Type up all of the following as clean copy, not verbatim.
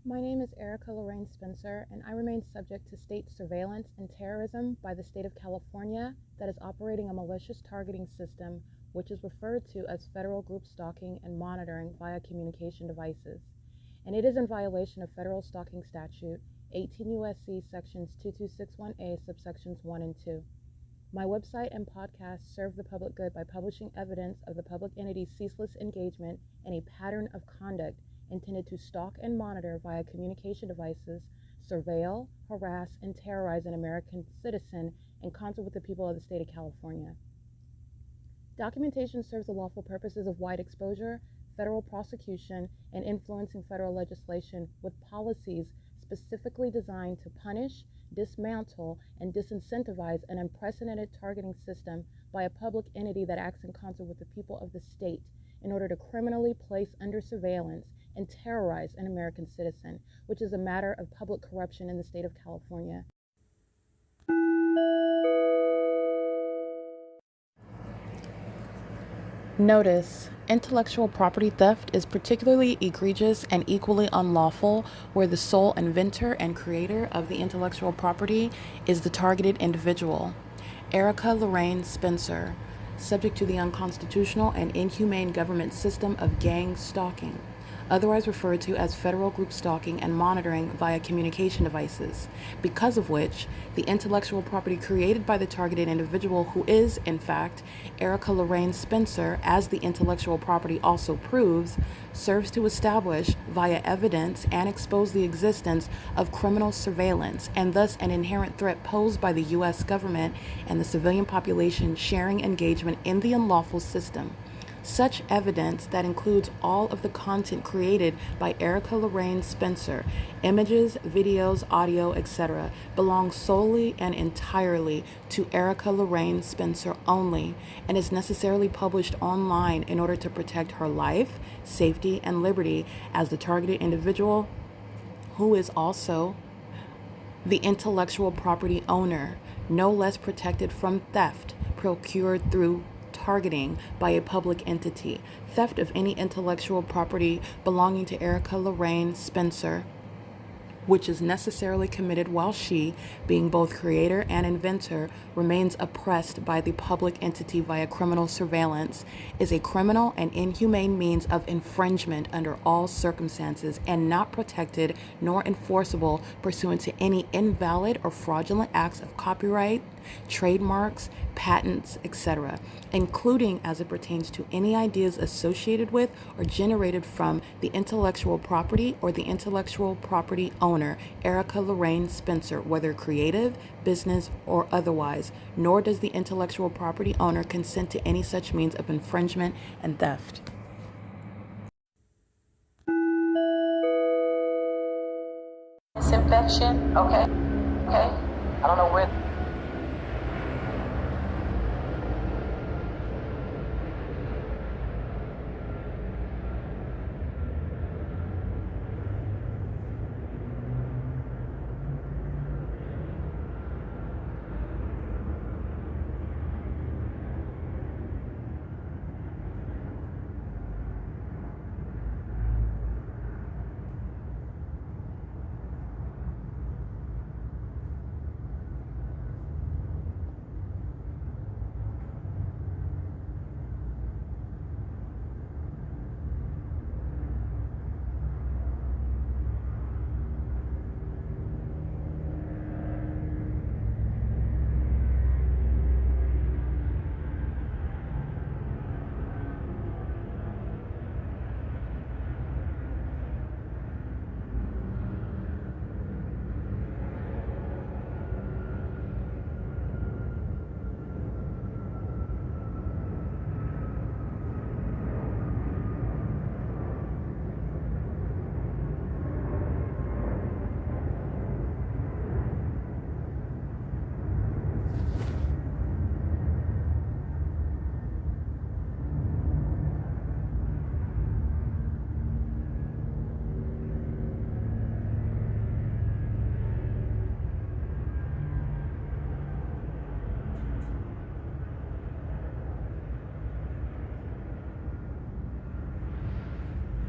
My name is Erica Lorraine Spencer, and I remain subject to state surveillance and terrorism by the state of California that is operating a malicious targeting system which is referred to as federal group stalking and monitoring via communication devices. And it is in violation of federal stalking statute 18 U.S.C. sections 2261A subsections 1 and 2. My website and podcast serve the public good by publishing evidence of the public entity's ceaseless engagement in a pattern of conduct intended to stalk and monitor via communication devices, surveil, harass, and terrorize an American citizen in concert with the people of the state of California. Documentation serves the lawful purposes of wide exposure, federal prosecution, and influencing federal legislation with policies specifically designed to punish, dismantle, and disincentivize an unprecedented targeting system by a public entity that acts in concert with the people of the state in order to criminally place under surveillance and terrorize an American citizen, which is a matter of public corruption in the state of California. Notice: intellectual property theft is particularly egregious and equally unlawful where the sole inventor and creator of the intellectual property is the targeted individual. Erica Lorraine Spencer, subject to the unconstitutional and inhumane government system of gang stalking, otherwise referred to as federal group stalking and monitoring via communication devices, because of which the intellectual property created by the targeted individual, who is, in fact, Erica Lorraine Spencer, as the intellectual property also proves, serves to establish via evidence and expose the existence of criminal surveillance and thus an inherent threat posed by the U.S. government and the civilian population sharing engagement in the unlawful system. Such evidence, that includes all of the content created by Erica Lorraine Spencer, images, videos, audio, etc., belongs solely and entirely to Erica Lorraine Spencer only and is necessarily published online in order to protect her life, safety, and liberty as the targeted individual, who is also the intellectual property owner, no less protected from theft procured through targeting by a public entity. Theft of any intellectual property belonging to Erica Lorraine Spencer, which is necessarily committed while she, being both creator and inventor, remains oppressed by the public entity via criminal surveillance, is a criminal and inhumane means of infringement under all circumstances and not protected nor enforceable pursuant to any invalid or fraudulent acts of copyright, trademarks, patents, etc., including as it pertains to any ideas associated with or generated from the intellectual property or the intellectual property owner, Erica Lorraine Spencer, whether creative, business, or otherwise, nor does the intellectual property owner consent to any such means of infringement and theft. Infection, okay. I don't know where.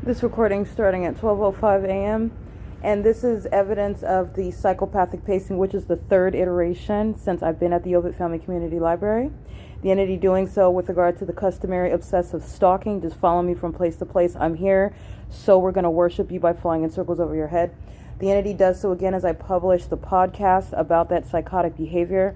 This recording starting at 12:05 a.m. And this is evidence of the psychopathic pacing, which is the third iteration since I've been at the OVITT Family Community Library. The entity doing so with regard to the customary obsessive stalking, just follow me from place to place. I'm here, so we're going to worship you by flying in circles over your head. The entity does so again as I publish the podcast about that psychotic behavior.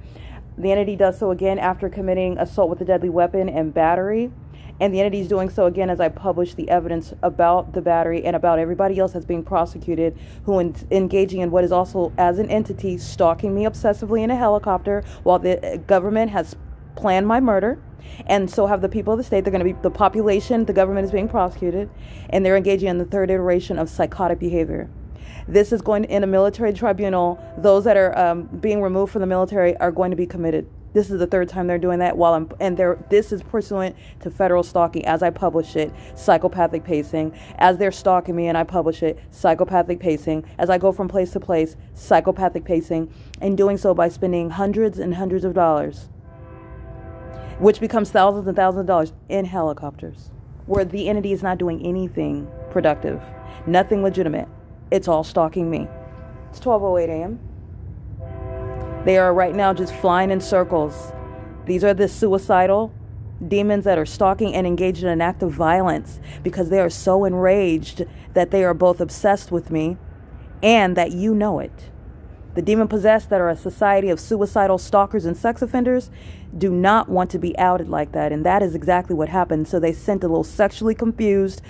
The entity does so again after committing assault with a deadly weapon and battery. And the entity is doing so again as I publish the evidence about the battery and about everybody else that's being prosecuted who engaging in what is also, as an entity, stalking me obsessively in a helicopter while the government has planned my murder. And so have the people of the state. They're going to be the population. The government is being prosecuted. And they're engaging in the third iteration of psychotic behavior. This is going in a military tribunal. Those that are being removed from the military are going to be committed. This is the third time they're doing that this is pursuant to federal stalking as I publish it, psychopathic pacing. As they're stalking me and I publish it, psychopathic pacing. As I go from place to place, psychopathic pacing. And doing so by spending hundreds and hundreds of dollars, which becomes thousands and thousands of dollars in helicopters, where the entity is not doing anything productive, nothing legitimate. It's all stalking me. It's 12:08 a.m. They are right now just flying in circles. These are the suicidal demons that are stalking and engaged in an act of violence because they are so enraged that they are both obsessed with me and that you know it. The demon possessed that are a society of suicidal stalkers and sex offenders do not want to be outed like that. And that is exactly what happened. So they sent a little sexually confused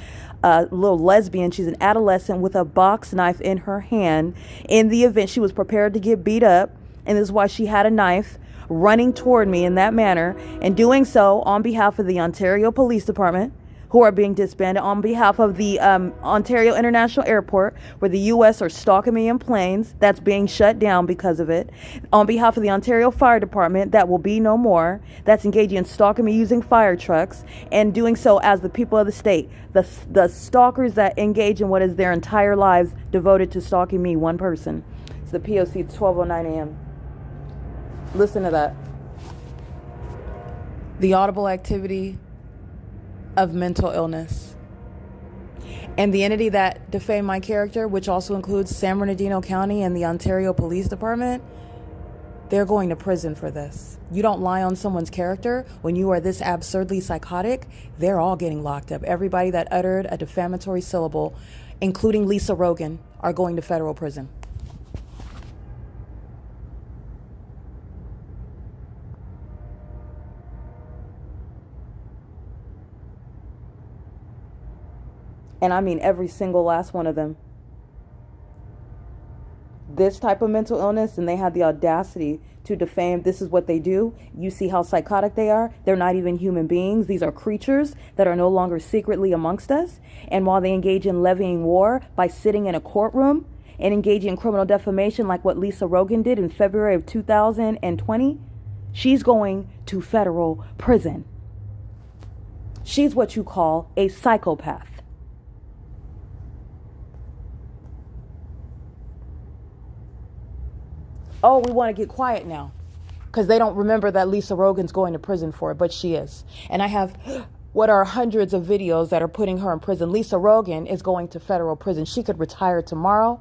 little lesbian. She's an adolescent with a box knife in her hand. In the event she was prepared to get beat up. And this is why she had a knife running toward me in that manner and doing so on behalf of the Ontario Police Department, who are being disbanded, on behalf of the Ontario International Airport, where the U.S. are stalking me in planes. That's being shut down because of it. On behalf of the Ontario Fire Department, that will be no more. That's engaging in stalking me using fire trucks and doing so as the people of the state. The stalkers that engage in what is their entire lives devoted to stalking me, one person. It's the P.O.C. It's 12:09 a.m. Listen to that. The audible activity of mental illness. And the entity that defamed my character, which also includes San Bernardino County and the Ontario Police Department, they're going to prison for this. You don't lie on someone's character when you are this absurdly psychotic, they're all getting locked up. Everybody that uttered a defamatory syllable, including Lisa Rogan, are going to federal prison. And I mean every single last one of them. This type of mental illness, and they had the audacity to defame. This is what they do. You see how psychotic they are. They're not even human beings. These are creatures that are no longer secretly amongst us. And while they engage in levying war by sitting in a courtroom and engaging in criminal defamation like what Lisa Rogan did in February of 2020, she's going to federal prison. She's what you call a psychopath. Oh, we want to get quiet now because they don't remember that Lisa Rogan's going to prison for it, but she is. And I have what are hundreds of videos that are putting her in prison. Lisa Rogan is going to federal prison. She could retire tomorrow.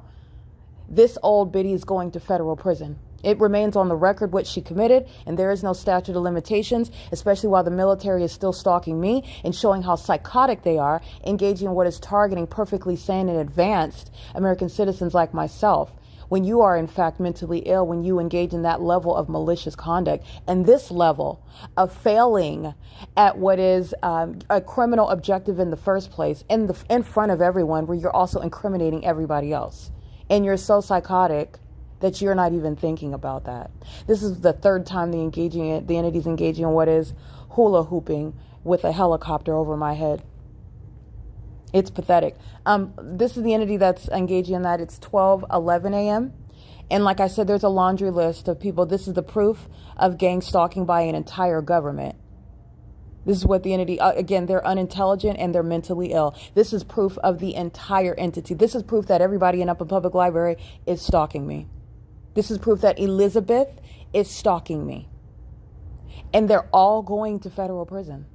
This old biddy is going to federal prison. It remains on the record what she committed, and there is no statute of limitations, especially while the military is still stalking me and showing how psychotic they are, engaging in what is targeting perfectly sane and advanced American citizens like myself. When you are in fact mentally ill, when you engage in that level of malicious conduct and this level of failing at what is a criminal objective in the first place, in front of everyone, where you're also incriminating everybody else. And you're so psychotic that you're not even thinking about that. This is the third time the entity's engaging in what is hula hooping with a helicopter over my head. It's pathetic. This is the entity that's engaging in that. It's 12:11 a.m. And like I said, there's a laundry list of people. This is the proof of gang stalking by an entire government. This is what the entity, again, they're unintelligent and they're mentally ill. This is proof of the entire entity. This is proof that everybody in Upper Public Library is stalking me. This is proof that Elizabeth is stalking me. And they're all going to federal prison.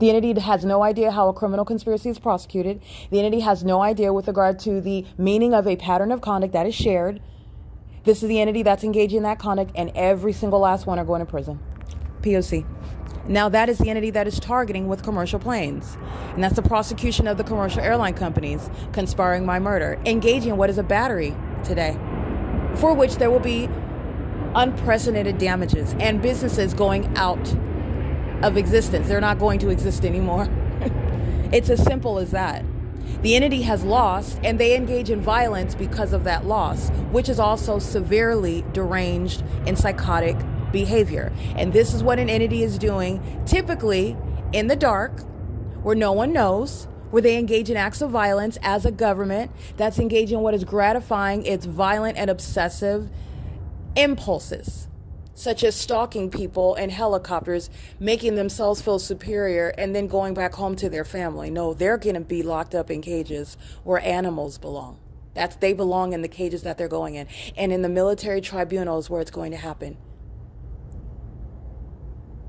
The entity has no idea how a criminal conspiracy is prosecuted. The entity has no idea with regard to the meaning of a pattern of conduct that is shared. This is the entity that's engaged in that conduct, and every single last one are going to prison. P.O.C. Now that is the entity that is targeting with commercial planes. And that's the prosecution of the commercial airline companies conspiring my murder, engaging in what is a battery today, for which there will be unprecedented damages and businesses going out of existence. They're not going to exist anymore. It's as simple as that. The entity has lost, and they engage in violence because of that loss, which is also severely deranged in psychotic behavior. And this is what an entity is doing, typically in the dark, where no one knows, where they engage in acts of violence as a government that's engaging in what is gratifying its violent and obsessive impulses, such as stalking people in helicopters, making themselves feel superior, and then going back home to their family. No, they're going to be locked up in cages where animals belong. They belong in the cages that they're going in, and in the military tribunals where it's going to happen.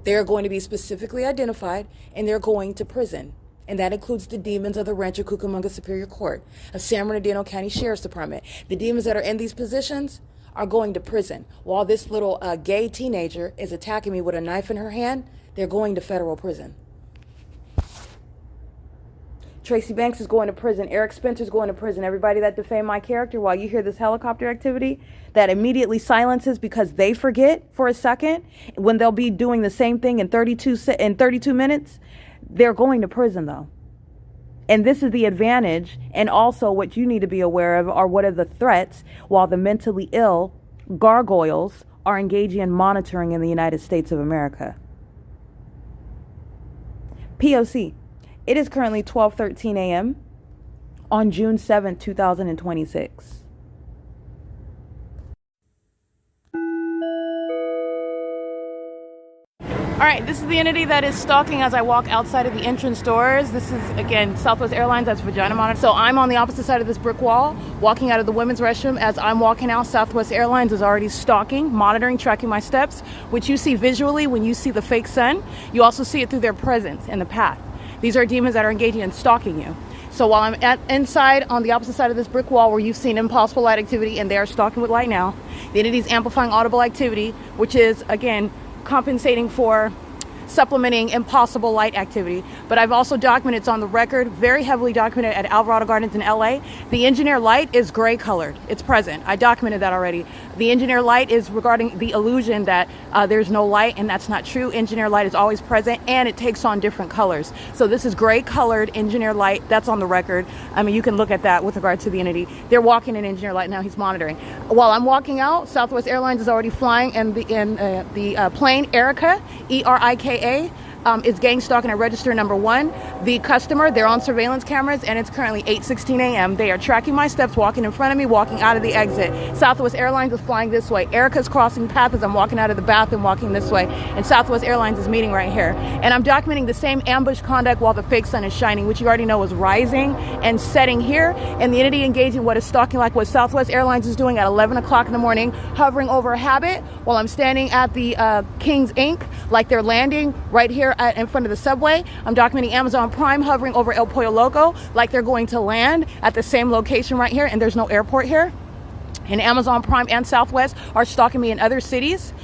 They're going to be specifically identified, and they're going to prison. And that includes the demons of the Rancho Cucamonga Superior Court, of San Bernardino County Sheriff's Department. The demons that are in these positions are going to prison. While this little gay teenager is attacking me with a knife in her hand, they're going to federal prison. Tracy Banks is going to prison. Eric Spencer's going to prison. Everybody that defamed my character while you hear this helicopter activity, that immediately silences because they forget for a second when they'll be doing the same thing in 32 minutes. They're going to prison, though. And this is the advantage, and also what you need to be aware of are what are the threats while the mentally ill gargoyles are engaging in monitoring in the United States of America. P.O.C. It is currently 12:13 a.m. on June 7th, 2026. All right, this is the entity that is stalking as I walk outside of the entrance doors. This is, again, Southwest Airlines, that's Vagina Monitor. So I'm on the opposite side of this brick wall, walking out of the women's restroom. As I'm walking out, Southwest Airlines is already stalking, monitoring, tracking my steps, which you see visually when you see the fake sun. You also see it through their presence in the path. These are demons that are engaging in stalking you. So while I'm inside on the opposite side of this brick wall where you've seen impossible light activity, and they are stalking with light now, the entity is amplifying audible activity, which is, again, compensating for supplementing impossible light activity. But I've also documented, it's on the record, very heavily documented at Alvarado Gardens in LA. The engineer light is gray colored. It's present. I documented that already. The engineer light is regarding the illusion that there's no light, and that's not true. Engineer light is always present, and it takes on different colors. So this is gray colored engineer light. That's on the record. I mean, you can look at that with regard to the entity. They're walking in engineer light now. He's monitoring. While I'm walking out, Southwest Airlines is already flying, and the plane Erica, ERIKA, is gang stalking at register number 1. The customer, they're on surveillance cameras, and it's currently 8:16 a.m. They are tracking my steps, walking in front of me, walking out of the exit. Southwest Airlines is flying this way. Erica's crossing path as I'm walking out of the bathroom, walking this way. And Southwest Airlines is meeting right here. And I'm documenting the same ambush conduct while the fake sun is shining, which you already know is rising and setting here. And the entity engaging what is stalking, like what Southwest Airlines is doing at 11 o'clock in the morning, hovering over Habit while I'm standing at the King's Inc., like they're landing right here in front of the subway. I'm documenting Amazon Prime hovering over El Pollo Loco like they're going to land at the same location right here, and there's no airport here. And Amazon Prime and Southwest are stalking me in other cities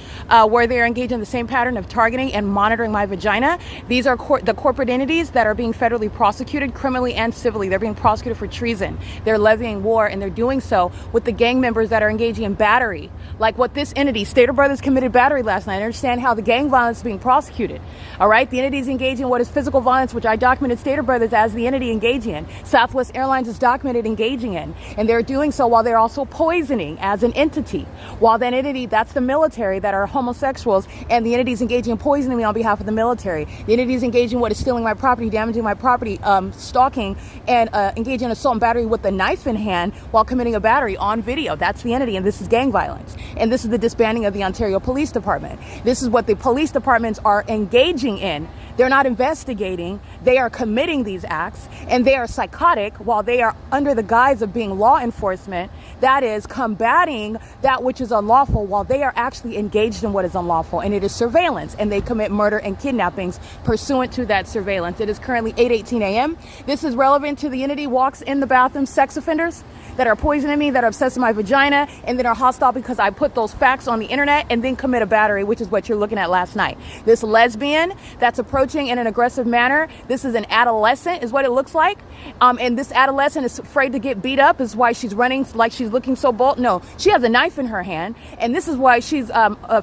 where they're engaged in the same pattern of targeting and monitoring my vagina. These are the corporate entities that are being federally prosecuted criminally and civilly. They're being prosecuted for treason. They're levying war, and they're doing so with the gang members that are engaging in battery. Like what this entity, Stater Brothers, committed battery last night. I understand how the gang violence is being prosecuted. All right, the entity is engaging in what is physical violence, which I documented Stater Brothers as the entity engaging in. Southwest Airlines is documented engaging in, and they're doing so while they're also poisoning as an entity. While that entity, that's the military that are homosexuals, and the entity is engaging in poisoning me on behalf of the military. The entity is engaging in what is stealing my property, damaging my property, stalking, and engaging in assault and battery with a knife in hand while committing a battery on video. That's the entity, and this is gang violence. And this is the disbanding of the Ontario Police Department. This is what the police departments are engaging in. They're not investigating. They are committing these acts, and they are psychotic while they are under the guise of being law enforcement. That is combating that which is unlawful while they are actually engaged in what is unlawful, and it is surveillance, and they commit murder and kidnappings pursuant to that surveillance. It is currently 8:18 a.m. This is relevant to the entity walks in the bathroom sex offenders that are poisoning me, that are obsessed with my vagina, and that are hostile because I put those facts on the internet and then commit a battery, which is what you're looking at last night. This lesbian that's approaching in an aggressive manner, this is an adolescent is what it looks like. And this adolescent is afraid to get beat up, is why she's running like she's looking so bold. No, she has a knife in her hand, and this is why she's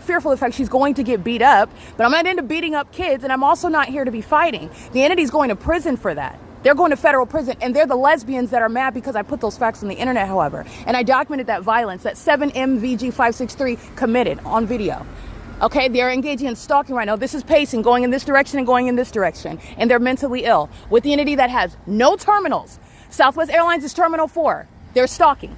fearful of the fact she's going to get beat up. But I'm not into beating up kids, and I'm also not here to be fighting. The entity's going to prison for that. They're going to federal prison, and they're the lesbians that are mad because I put those facts on the internet, however. And I documented that violence that 7MVG563 committed on video. Okay, they're engaging in stalking right now. This is pacing, going in this direction and going in this direction. And they're mentally ill with the entity that has no terminals. Southwest Airlines is Terminal 4. They're stalking.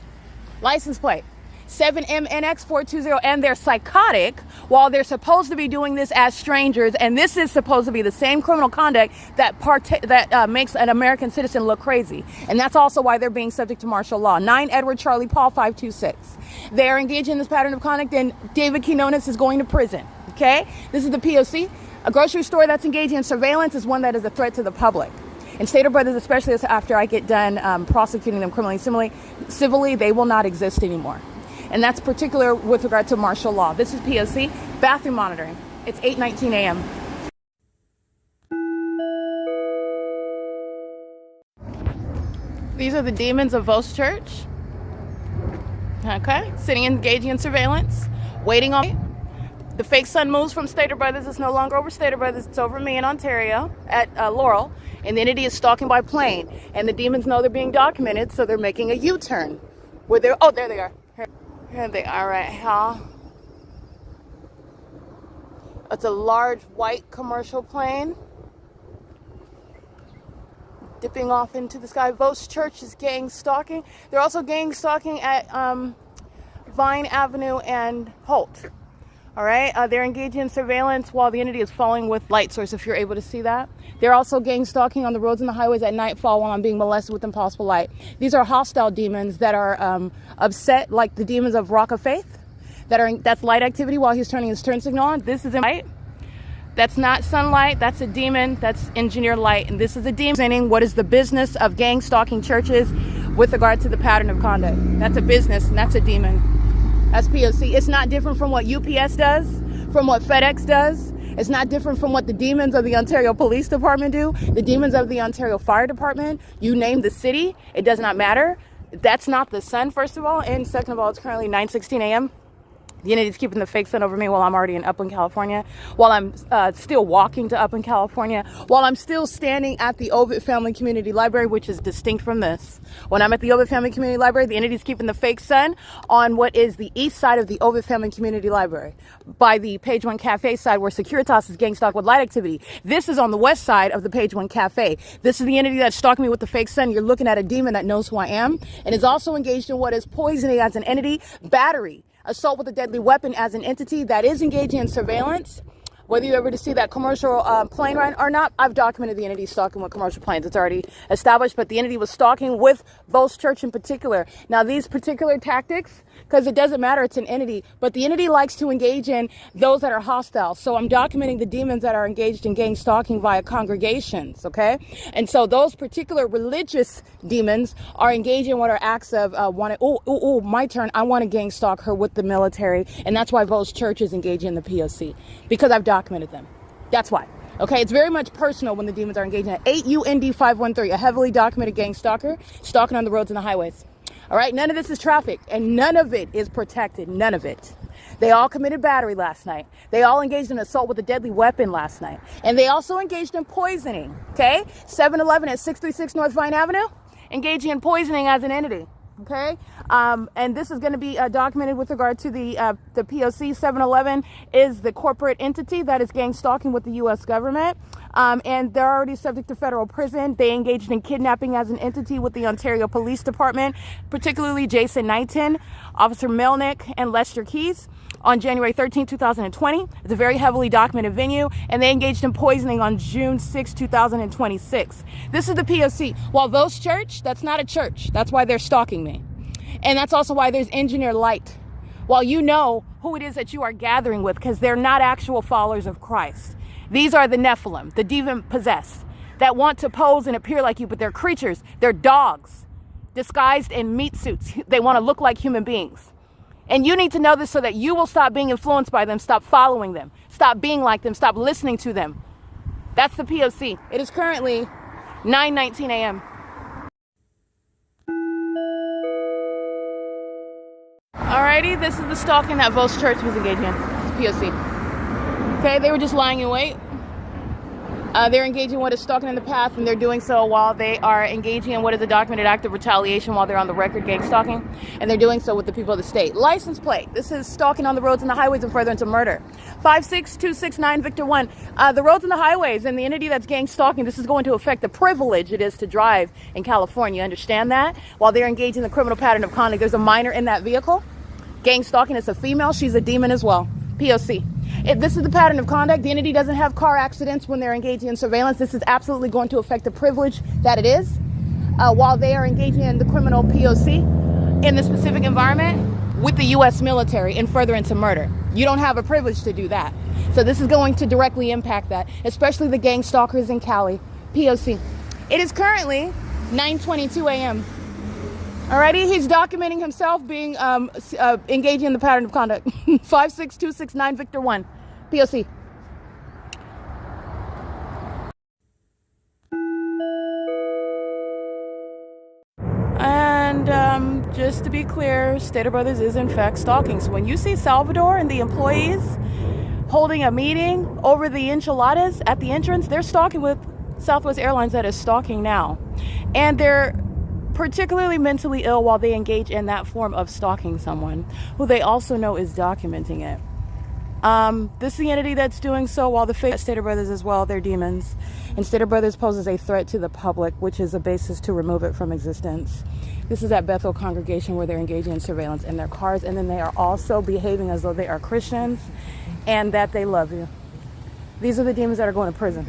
License plate 7MNX420, and they're psychotic while they're supposed to be doing this as strangers. And this is supposed to be the same criminal conduct that makes an American citizen look crazy. And that's also why they're being subject to martial law. 9 Edward Charlie Paul 526. They are engaging in this pattern of conduct, and David Quinones is going to prison. Okay, this is the P.O.C. A grocery store that's engaging in surveillance is one that is a threat to the public. And Stater Brothers, especially after I get done prosecuting them criminally, civilly, they will not exist anymore. And that's particular with regard to martial law. This is P.O.C. Bathroom monitoring. It's 8:19 a.m. These are the demons of Vos Church. Okay, sitting engaging in surveillance, waiting on me. The fake sun moves from Stater Brothers. It's no longer over Stater Brothers. It's over me in Ontario at Laurel. And the entity is stalking by plane. And the demons know they're being documented, so they're making a U-turn. Where they're, oh, there they are. Here they are right here. It's a large white commercial plane dipping off into the sky. Vos Church is gang stalking. They're also gang stalking at Vine Avenue and Holt. All right, they're engaging in surveillance while the entity is following with light source, if you're able to see that. They're also gang stalking on the roads and the highways at nightfall while I'm being molested with impossible light. These are hostile demons that are upset, like the demons of Rock of Faith, that's light activity while he's turning his turn signal on. This is light. That's not sunlight. That's a demon. That's engineered light. And this is a demon. What is the business of gang stalking churches with regard to the pattern of conduct? That's a business, and that's a demon. That's P.O.C. It's not different from what UPS does, from what FedEx does. It's not different from what the demons of the Ontario Police Department do, the demons of the Ontario Fire Department. You name the city, it does not matter. That's not the sun, first of all. And second of all, it's currently 9:16 a.m. The entity's keeping the fake sun over me while I'm already in Upland, California, while I'm still walking to Upland, California, while I'm still standing at the OVITT Family Community Library, which is distinct from this. When I'm at the OVITT Family Community Library, the entity's keeping the fake sun on what is the east side of the OVITT Family Community Library, by the Page One Cafe side where Securitas is gang stalked with light activity. This is on the west side of the Page One Cafe. This is the entity that's stalking me with the fake sun. You're looking at a demon that knows who I am and is also engaged in what is poisoning as an entity, battery, assault with a deadly weapon as an entity that is engaging in surveillance. Whether you ever to see that commercial plane ride or not, I've documented the entity stalking with commercial planes. It's already established, but the entity was stalking with Vos Church in particular. Now, these particular tactics, because it doesn't matter, it's an entity, but the entity likes to engage in those that are hostile. So I'm documenting the demons that are engaged in gang stalking via congregations, okay? And so those particular religious demons are engaging in what are acts of my turn, I want to gang stalk her with the military, and that's why Vos Church is engaging in the P.O.C. because I've documented them. That's why. Okay, it's very much personal when the demons are engaging. 8 UND 513, a heavily documented gang stalker, stalking on the roads and the highways. All right, none of this is traffic, and none of it is protected. None of it. They all committed battery last night. They all engaged in assault with a deadly weapon last night. And they also engaged in poisoning. Okay, 7-Eleven at 636 North Vine Avenue, engaging in poisoning as an entity. Okay, and this is going to be documented with regard to the P.O.C. 7-Eleven is the corporate entity that is gang stalking with the U.S. government, and they're already subject to federal prison. They engaged in kidnapping as an entity with the Ontario Police Department, particularly Jason Knighton, Officer Melnick, and Lester Keys on January 13, 2020. It's a very heavily documented venue, and they engaged in poisoning on June 6, 2026. This is the P.O.C. While Vos Church, that's not a church. That's why they're stalking me. And that's also why there's engineered light. While you know who it is that you are gathering with, because they're not actual followers of Christ. These are the Nephilim, the demon possessed, that want to pose and appear like you, but they're creatures. They're dogs disguised in meat suits. They want to look like human beings. And you need to know this so that you will stop being influenced by them, stop following them, stop being like them, stop listening to them. That's the P.O.C. It is currently 9:19 a.m. Alrighty, this is the stalking that Vos Church was engaged in. It's P.O.C. Okay, they were just lying in wait. They're engaging in what is stalking in the past, and they're doing so while they are engaging in what is a documented act of retaliation while they're on the record gang stalking, and they're doing so with the people of the state. License plate. This is stalking on the roads and the highways and further into murder. 56269 Victor 1. The roads and the highways and the entity that's gang stalking, this is going to affect the privilege it is to drive in California. Understand that? While they're engaged in the criminal pattern of conduct, there's a minor in that vehicle. Gang stalking is a female. She's a demon as well. P.O.C. If this is the pattern of conduct, the entity doesn't have car accidents when they're engaging in surveillance. This is absolutely going to affect the privilege that it is while they are engaging in the criminal P.O.C. in the specific environment with the U.S. military and further into murder. You don't have a privilege to do that. So this is going to directly impact that, especially the gang stalkers in Cali. P.O.C. It is currently 9:22 a.m. Alrighty, he's documenting himself being engaging in the pattern of conduct. 56269 Victor 1. P.O.C. And just to be clear, Stater Brothers is in fact stalking. So when you see Salvador and the employees holding a meeting over the enchiladas at the entrance, they're stalking with Southwest Airlines that is stalking now. And they're particularly mentally ill while they engage in that form of stalking someone who they also know is documenting it. This is the entity that's doing so while the Stater Brothers as well, they're demons. And Stater Brothers poses a threat to the public, which is a basis to remove it from existence. This is at Bethel congregation where they're engaging in surveillance in their cars, and then they are also behaving as though they are Christians and that they love you. These are the demons that are going to prison.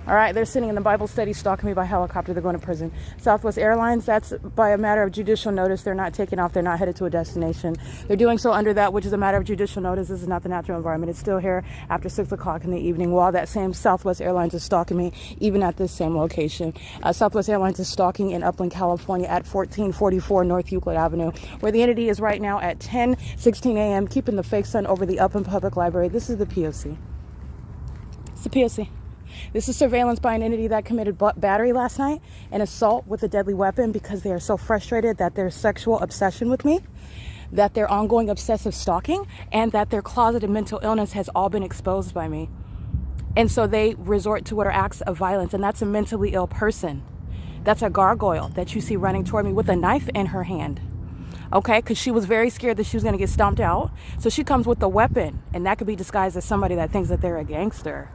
All right, they're sitting in the Bible study, stalking me by helicopter. They're going to prison. Southwest Airlines, that's by a matter of judicial notice. They're not taking off. They're not headed to a destination. They're doing so under that, which is a matter of judicial notice. This is not the natural environment. It's still here after 6 o'clock in the evening while that same Southwest Airlines is stalking me, even at this same location. Southwest Airlines is stalking in Upland, California at 1444 North Euclid Avenue, where the entity is right now at 10:16 a.m., keeping the fake sun over the Upland Public Library. This is the P.O.C. It's the P.O.C. This is surveillance by an entity that committed battery last night and assault with a deadly weapon because they are so frustrated that their sexual obsession with me, that their ongoing obsessive stalking, and that their closeted mental illness has all been exposed by me. And so they resort to what are acts of violence, and that's a mentally ill person. That's a gargoyle that you see running toward me with a knife in her hand. Okay, because she was very scared that she was going to get stomped out. So she comes with a weapon, and that could be disguised as somebody that thinks that they're a gangster.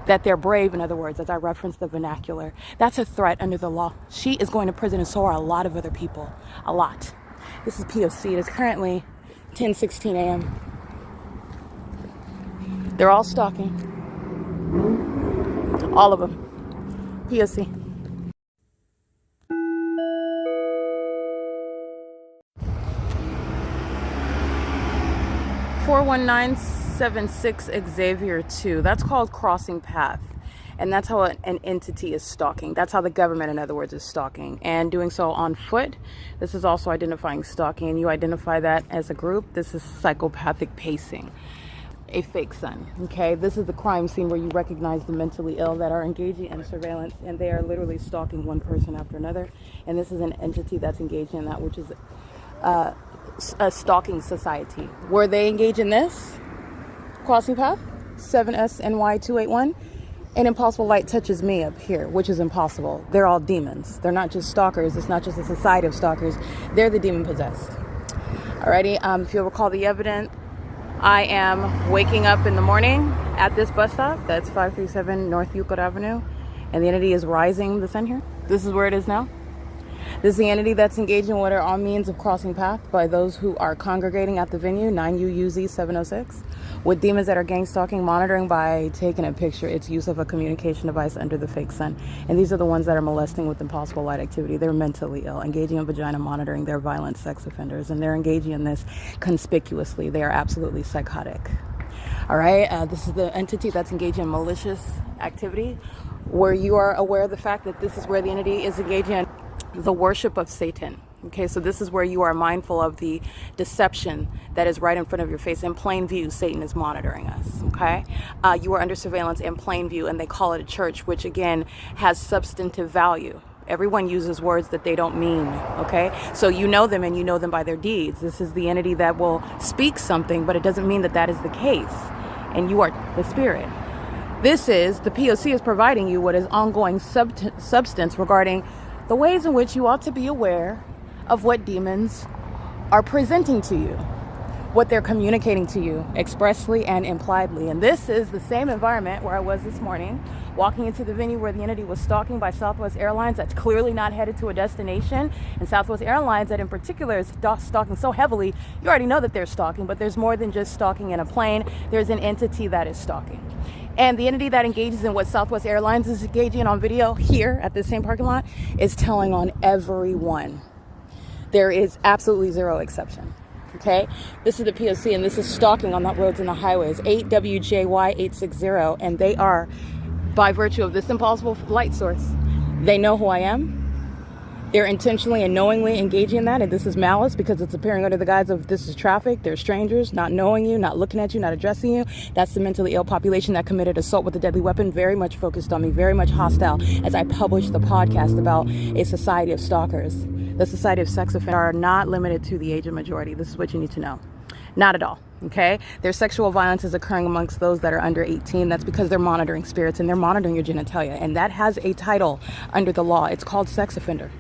That they're brave, in other words, as I referenced the vernacular. That's a threat under the law. She is going to prison, and so are a lot of other people. A lot. This is P.O.C. It is currently 10:16 a.m. They're all stalking. All of them. P.O.C. (41976 Xavier 2). That's called crossing path. And that's how an entity is stalking. That's how the government, in other words, is stalking. And doing so on foot. This is also identifying stalking. And you identify that as a group. This is psychopathic pacing. A fake sun. Okay, this is the crime scene where you recognize the mentally ill that are engaging in surveillance. And they are literally stalking one person after another. And this is an entity that's engaged in that, which is a stalking society. Where they engage in this crossing path, 7SNY281. An impossible light touches me up here, which is impossible. They're all demons. They're not just stalkers. It's not just a society of stalkers. They're the demon possessed. Alrighty, if you'll recall the evidence, I am waking up in the morning at this bus stop. That's 537 North Euclid Avenue. And the entity is rising the sun here. This is where it is now. This is the entity that's engaging in what are all means of crossing path by those who are congregating at the venue, 9UUZ 706, With demons that are gang stalking, monitoring by taking a picture, it's use of a communication device under the fake sun. And these are the ones that are molesting with impossible light activity. They're mentally ill, engaging in vagina monitoring. They're violent sex offenders, and they're engaging in this conspicuously. They are absolutely psychotic. All right, this is the entity that's engaging in malicious activity, where you are aware of the fact that this is where the entity is engaging in the worship of Satan. Okay, so this is where you are mindful of the deception that is right in front of your face. In plain view, Satan is monitoring us, okay? You are under surveillance in plain view, and they call it a church, which again has substantive value. Everyone uses words that they don't mean, okay? So you know them, and you know them by their deeds. This is the entity that will speak something, but it doesn't mean that that is the case, and you are the spirit. This is, the P.O.C. is providing you what is ongoing substance regarding the ways in which you ought to be aware of what demons are presenting to you, what they're communicating to you expressly and impliedly. And this is the same environment where I was this morning, walking into the venue where the entity was stalking by Southwest Airlines that's clearly not headed to a destination. And Southwest Airlines that in particular is stalking so heavily, you already know that they're stalking, but there's more than just stalking in a plane. There's an entity that is stalking. And the entity that engages in what Southwest Airlines is engaging in on video here at the same parking lot is telling on everyone. There is absolutely zero exception, okay? This is the P.O.C. and this is stalking on the roads and the highways, 8WJY860, and they are, by virtue of this impossible light source, they know who I am. They're intentionally and knowingly engaging in that, and this is malice because it's appearing under the guise of this is traffic. They're strangers, not knowing you, not looking at you, not addressing you. That's the mentally ill population that committed assault with a deadly weapon, very much focused on me, very much hostile as I published the podcast about a society of stalkers. The society of sex offenders are not limited to the age of majority. This is what you need to know. Not at all. Okay, their sexual violence is occurring amongst those that are under 18. That's because they're monitoring spirits and they're monitoring your genitalia, and that has a title under the law. It's called sex offender,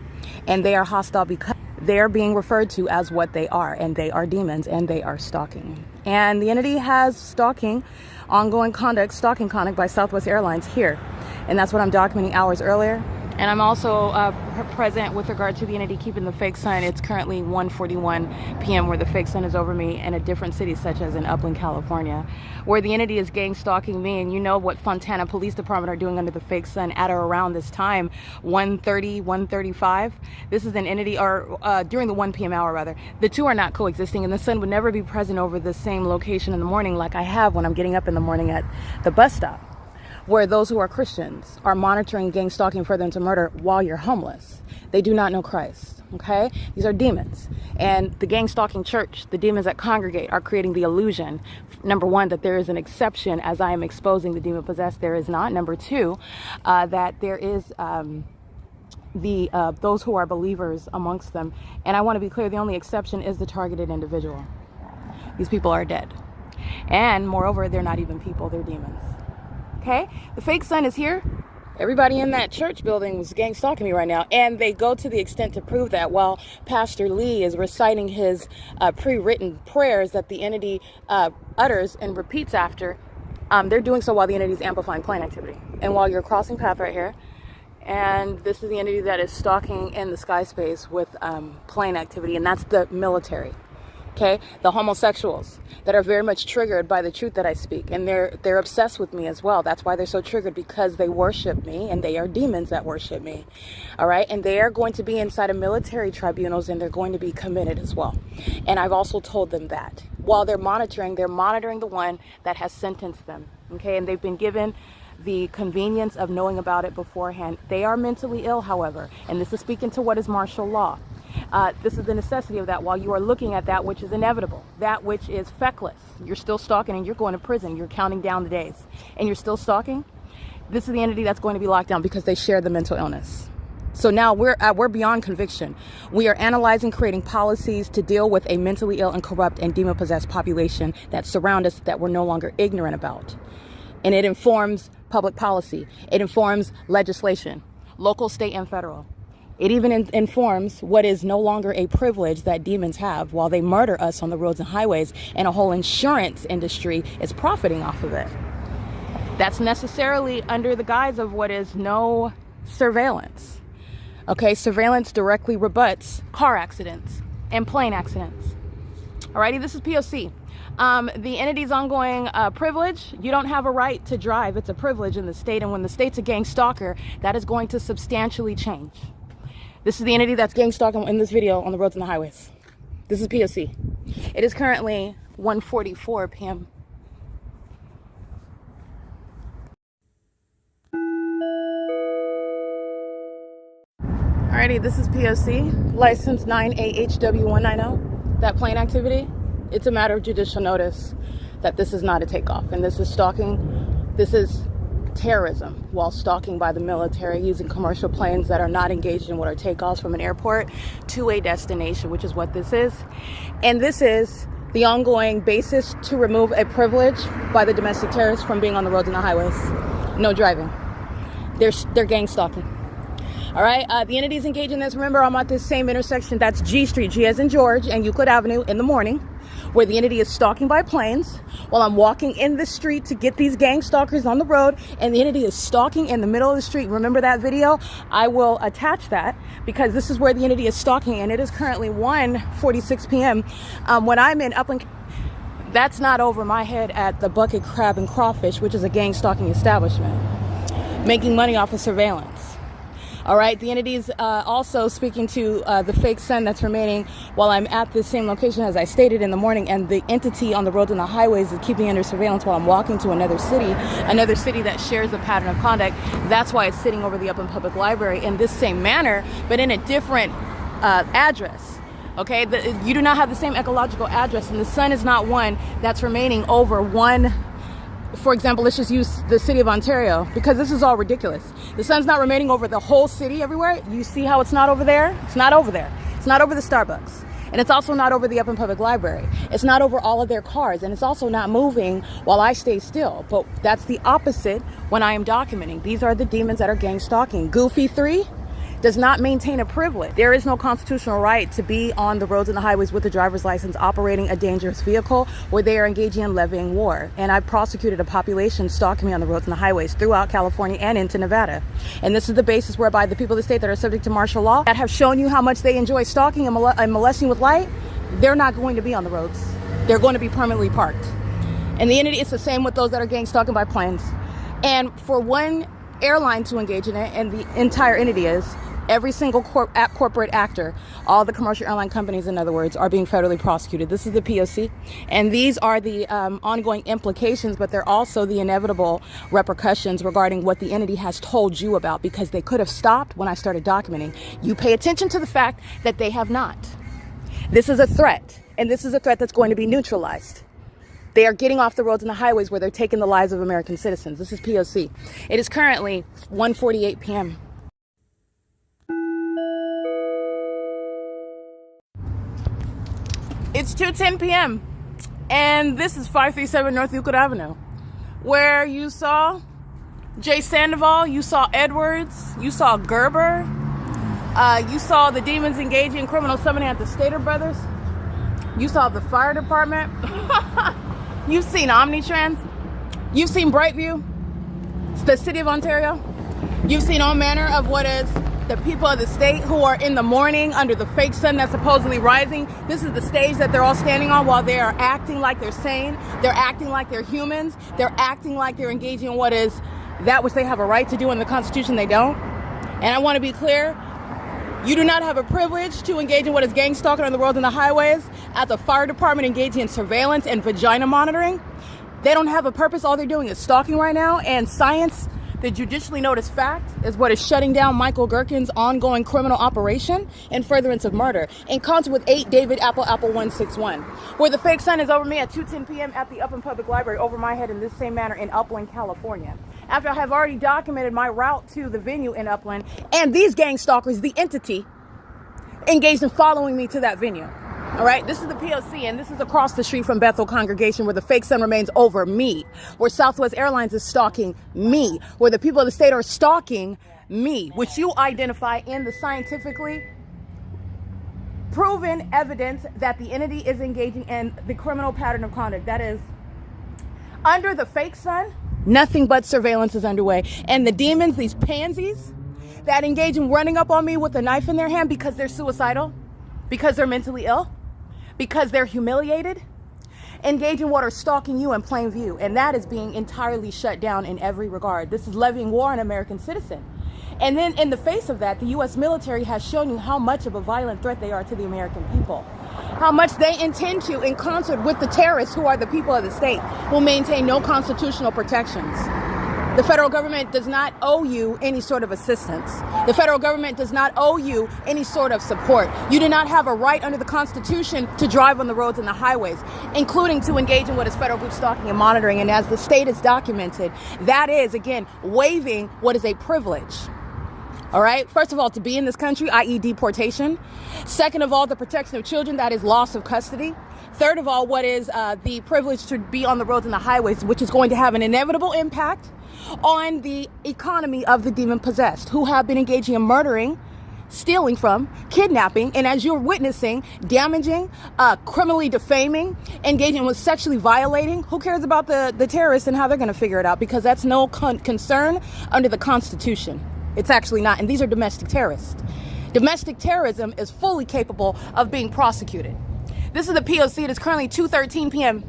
and they are hostile because they are being referred to as what they are, and they are demons, and they are stalking. And the entity has stalking, ongoing conduct, stalking conduct by Southwest Airlines here, and that's what I'm documenting hours earlier. And I'm also present with regard to the entity keeping the fake sun. It's currently 1:41 p.m. where the fake sun is over me in a different city, such as in Upland, California, where the entity is gang stalking me. And you know what Fontana Police Department are doing under the fake sun at or around this time, 1:30, 1:35. This is an entity, or during the 1 p.m. hour rather. The two are not coexisting, and the sun would never be present over the same location in the morning like I have when I'm getting up in the morning at the bus stop, where those who are Christians are monitoring gang stalking further into murder while you're homeless. They do not know Christ, okay? These are demons. And the gang stalking church, the demons that congregate, are creating the illusion, number one, that there is an exception as I am exposing the demon possessed. There is not. Number two, that there is those who are believers amongst them. And I want to be clear, the only exception is the targeted individual. These people are dead. And moreover, they're not even people, they're demons. Okay, the fake sun is here. Everybody in that church building was gang stalking me right now, and they go to the extent to prove that while Pastor Lee is reciting his pre-written prayers that the entity utters and repeats after, they're doing so while the entity is amplifying plane activity. And while you're crossing path right here, and this is the entity that is stalking in the sky space with plane activity, and that's the military. Okay, the homosexuals that are very much triggered by the truth that I speak, and they're obsessed with me as well. That's why they're so triggered, because they worship me, and they are demons that worship me. All right, and they are going to be inside of military tribunals, and they're going to be committed as well. And I've also told them that while they're monitoring the one that has sentenced them. Okay, and they've been given the convenience of knowing about it beforehand. They are mentally ill, however, and this is speaking to what is martial law. This is the necessity of that while you are looking at that which is inevitable, that which is feckless. You're still stalking and you're going to prison. You're counting down the days and you're still stalking. This is the entity that's going to be locked down because they share the mental illness. So now we're beyond conviction. We are analyzing, creating policies to deal with a mentally ill and corrupt and demon-possessed population that surround us that we're no longer ignorant about. And it informs public policy. It informs legislation, local, state, and federal. It even informs what is no longer a privilege that demons have while they murder us on the roads and highways, and a whole insurance industry is profiting off of it. That's necessarily under the guise of what is no surveillance. Okay, surveillance directly rebuts car accidents and plane accidents. Alrighty, this is P.O.C. The entity's ongoing privilege. You don't have a right to drive. It's a privilege in the state. And when the state's a gang stalker, that is going to substantially change. This is the entity that's gang stalking in this video on the roads and the highways. This is P.O.C. It is currently 1:44 p.m. Alrighty, this is P.O.C. License 9AHW190. That plane activity, it's a matter of judicial notice that this is not a takeoff. And this is stalking. This is terrorism while stalking by the military using commercial planes that are not engaged in what are takeoffs from an airport to a destination, which is what this is. And this is the ongoing basis to remove a privilege by the domestic terrorists from being on the roads and the highways. No driving. They're gang stalking. All right, the entities engaged in this. Remember, I'm at this same intersection. That's G Street, G as in George, and Euclid Avenue in the morning, where the entity is stalking by planes while I'm walking in the street to get these gang stalkers on the road, and the entity is stalking in the middle of the street. Remember that video? I will attach that because this is where the entity is stalking, and it is currently 1:46 p.m. When I'm in Upland. That's not over my head at the Bucket Crab and Crawfish, which is a gang stalking establishment, making money off of surveillance. All right, the entity is also speaking to the fake sun that's remaining while I'm at this same location as I stated in the morning, and the entity on the roads and the highways is keeping under surveillance while I'm walking to another city that shares a pattern of conduct. That's why it's sitting over the Upland Public Library in this same manner, but in a different address. Okay, you do not have the same ecological address, and the sun is not one that's remaining over one. For example, let's just use the city of Ontario, because this is all ridiculous. The sun's not remaining over the whole city everywhere. You see how it's not over there? It's not over there. It's not over the Starbucks. And it's also not over the Upland Public Library. It's not over all of their cars. And it's also not moving while I stay still. But that's the opposite when I am documenting. These are the demons that are gang stalking. Goofy 3 does not maintain a privilege. There is no constitutional right to be on the roads and the highways with a driver's license operating a dangerous vehicle where they are engaging in levying war. And I prosecuted a population stalking me on the roads and the highways throughout California and into Nevada. And this is the basis whereby the people of the state that are subject to martial law that have shown you how much they enjoy stalking and molesting with light, they're not going to be on the roads. They're going to be permanently parked. And the entity is the same with those that are gang stalking by planes. And for one airline to engage in it, and the entire entity is, every single corporate actor, all the commercial airline companies, in other words, are being federally prosecuted. This is the P.O.C. And these are the ongoing implications, but they're also the inevitable repercussions regarding what the entity has told you about, because they could have stopped when I started documenting. You pay attention to the fact that they have not. This is a threat, and this is a threat that's going to be neutralized. They are getting off the roads and the highways where they're taking the lives of American citizens. This is P.O.C. It is currently 1:48 p.m. It's 2:10 p.m. and this is 537 North Euclid Avenue, where you saw Jay Sandoval, you saw Edwards, you saw Gerber, you saw the demons engaging in criminal summoning at the Stater Brothers, you saw the fire department, you've seen Omnitrans, you've seen Brightview, the city of Ontario, you've seen all manner of what is the people of the state who are in the morning under the fake sun that's supposedly rising. This is the stage that they're all standing on while they are acting like they're sane. They're acting like they're humans. They're acting like they're engaging in what is that which they have a right to do in the Constitution. They don't. And I want to be clear. You do not have a privilege to engage in what is gang stalking on the roads and the highways. At the fire department engaging in surveillance and vagina monitoring. They don't have a purpose. All they're doing is stalking right now. And science, the judicially noticed fact, is what is shutting down Michael Gerken's ongoing criminal operation in furtherance of murder, in concert with 8 David Apple 161, where the fake sun is over me at 2:10 p.m. at the Upland Public Library over my head in this same manner in Upland, California. After I have already documented my route to the venue in Upland, and these gang stalkers, the entity, engaged in following me to that venue. All right, this is the P.O.C. and this is across the street from Bethel Congregation, where the fake sun remains over me, where Southwest Airlines is stalking me, where the people of the state are stalking me, which you identify in the scientifically proven evidence that the entity is engaging in the criminal pattern of conduct. That is, under the fake sun, nothing but surveillance is underway. And the demons, these pansies that engage in running up on me with a knife in their hand because they're suicidal, because they're mentally ill, because they're humiliated, engage in what are stalking you in plain view. And that is being entirely shut down in every regard. This is levying war on American citizen. And then in the face of that, the U.S. military has shown you how much of a violent threat they are to the American people. How much they intend to, in concert with the terrorists who are the people of the state, will maintain no constitutional protections. The federal government does not owe you any sort of assistance. The federal government does not owe you any sort of support. You do not have a right under the Constitution to drive on the roads and the highways, including to engage in what is federal group stalking and monitoring. And as the state has documented, that is, again, waiving what is a privilege. All right. First of all, to be in this country, i.e. deportation. Second of all, the protection of children, that is loss of custody. Third of all, what is the privilege to be on the roads and the highways, which is going to have an inevitable impact on the economy of the demon-possessed, who have been engaging in murdering, stealing from, kidnapping, and as you're witnessing, damaging, criminally defaming, engaging with sexually violating. Who cares about the terrorists and how they're going to figure it out? Because that's no concern under the Constitution. It's actually not. And these are domestic terrorists. Domestic terrorism is fully capable of being prosecuted. This is the P.O.C. It is currently 2:13 p.m.